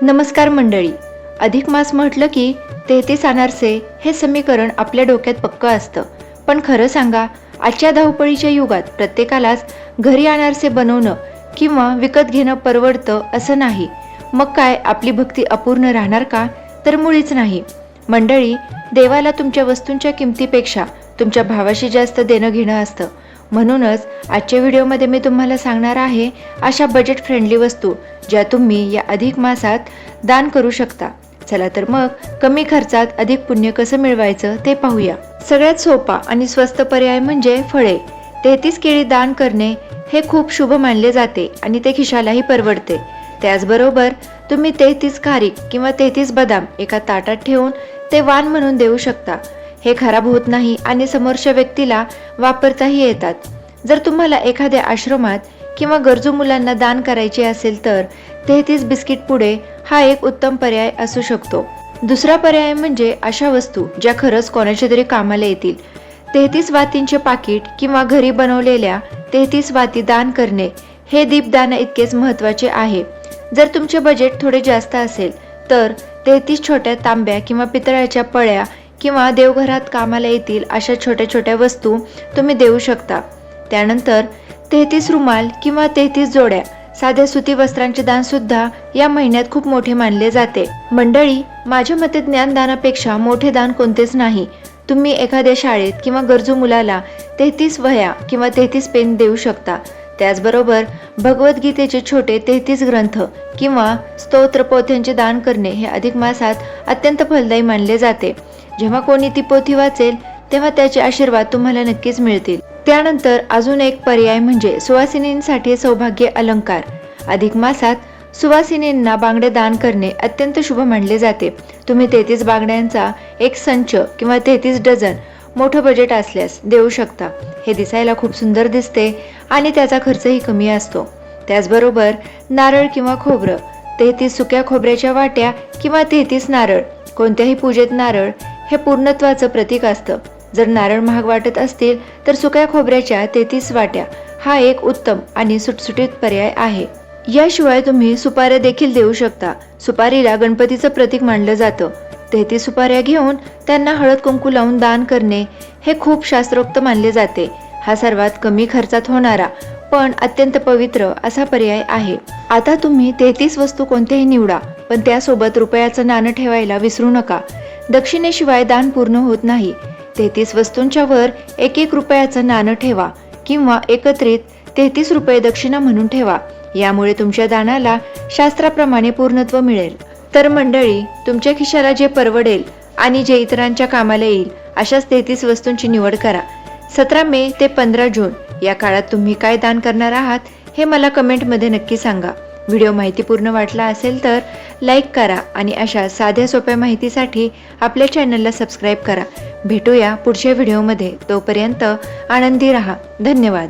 नमस्कार मंडळी. अधिक मास म्हटलं की 33 अनारसे हे समीकरण आपल्या डोक्यात पक्कं असतं. पण खरं सांगा, आजच्या धावपळीच्या युगात प्रत्येकालाच घरी अनारसे बनवणं किंवा विकत घेणं परवडतं असं नाही. मग काय आपली भक्ती अपूर्ण राहणार का? तर मुळीच नाही. मंडळी, देवाला तुमच्या वस्तूंच्या किमतीपेक्षा तुमच्या भावाशी जास्त देणं घेणं असतं. म्हणूनच आजच्या व्हिडिओमध्ये मी तुम्हाला सांगणार आहे अशा बजेट फ्रेंडली वस्तू ज्या तुम्ही या अधिक मासात दान करू शकता. चला तर मग कमी खर्चात अधिक पुण्य कसं मिळवायचं ते पाहूया. सगळ्यात सोपा आणि स्वस्त पर्याय म्हणजे फळे. 33 केळी दान करणे हे खूप शुभ मानले जाते आणि ते खिशालाही परवडते. त्याचबरोबर तुम्ही 33 खारीक किंवा 33 बदाम एका ताटात ठेवून ते वाण म्हणून देऊ शकता. हे खराब होत नाही आणि समोरच्या व्यक्तीला वापरताही येतात. जर तुम्हाला एखाद्या आश्रमात किंवा गरजू मुलांना दान करायचे असेल तर 33 बिस्किट पुडे हा एक उत्तम पर्याय असू शकतो. दुसरा पर्याय म्हणजे अशा वस्तू ज्या खरंच कोणाच्या तरी कामाला येतील. 33 वातींचे पाकिट किंवा घरी बनवलेल्या 33 वाती दान करणे हे दीपदान इतकेच महत्त्वाचे आहे. जर तुमचे बजेट थोडे जास्त असेल तर 33 छोट्या तांब्या किंवा पितळाच्या पळ्या किंवा देवघरात कामाला येतील अशा छोट्या छोट्या वस्तू तुम्ही देऊ शकता. त्यानंतर 33 रुमाल किंवा 33 जोड्या साध्या सुती वस्त्रांचे दान सुद्धा या महिन्यात खूप मोठे मानले जाते. मंडळी, माझ्या मते ज्ञानदानापेक्षा मोठे दान कोणतेच नाही. तुम्ही एखाद्या शाळेत किंवा गरजू मुलाला 33 वह्या किंवा 33 पेन देऊ शकता. त्याचबरोबर भगवद्गीतेचे छोटे 33 ग्रंथ किंवा स्तोत्र पोथ्यांचे दान करणे हे अधिक मासात अत्यंत फलदायी मानले जाते. जेव्हा कोणी ती पोथी वाचेल तेव्हा त्याचे आशीर्वाद तुम्हाला नक्कीच मिळतील. त्यानंतर अजून एक पर्याय म्हणजे सुवासिनींसाठी सौभाग्य अलंकार. अधिक मासात सुवासिनींना बांगड्या दान करणे अत्यंत शुभ मानले जाते. तुम्ही 33 बांगड्यांचा एक संच किंवा 33 डझन मोठं बजेट असल्यास देऊ शकता. हे दिसायला खूप सुंदर दिसते आणि त्याचा खर्चही कमी असतो. त्याचबरोबर नारळ किंवा खोबरं, 33 सुक्या खोबऱ्याच्या वाट्या किंवा 33 नारळ. कोणत्याही पूजेत नारळ हे पूर्णत्वाचं प्रतीक असतं. जर नारळ महाग वाटत असतील तर सुक्या खोबऱ्याच्या 33 वाट्या हा एक उत्तम आणि सुटसुटीत पर्याय आहे. याशिवाय तुम्ही सुपाऱ्या देखील देऊ शकता. सुपारीला गणपतीचं प्रतीक मानलं जातं. 33 सुपाऱ्या घेऊन त्यांना हळद कुंकू लावून दान करणे हे खूप शास्त्रोक्त मानले जाते. हा सर्वात कमी खर्चात होणारा पण अत्यंत पवित्र असा पर्याय आहे. आता तुम्ही 33 वस्तू कोणत्याही निवडा, पण त्यासोबत रुपयाचं नाणं ठेवायला विसरू नका. दक्षिणेशिवाय दान पूर्ण होत नाही. 33 वस्तूंच्या वर 1-1 रुपयाचं नाणं ठेवा किंवा एकत्रित 33 रुपये दक्षिणा म्हणून ठेवा. यामुळे तुमच्या दानाला शास्त्राप्रमाणे पूर्णत्व मिळेल. तर मंडळी, तुमच्या खिशाला जे परवडेल आणि जे इतरांच्या कामाला येईल अशाच 33 वस्तूंची निवड करा. 17 मे ते 15 जून या काळात तुम्ही काय दान करणार आहात हे मला कमेंटमध्ये नक्की सांगा. व्हिडिओ माहितीपूर्ण वाटला असेल तर लाईक करा आणि अशा साध्या सोप्या माहितीसाठी आपल्या चॅनलला सबस्क्राईब करा. भेटूया पुढच्या व्हिडिओमध्ये. तोपर्यंत आनंदी राहा. धन्यवाद.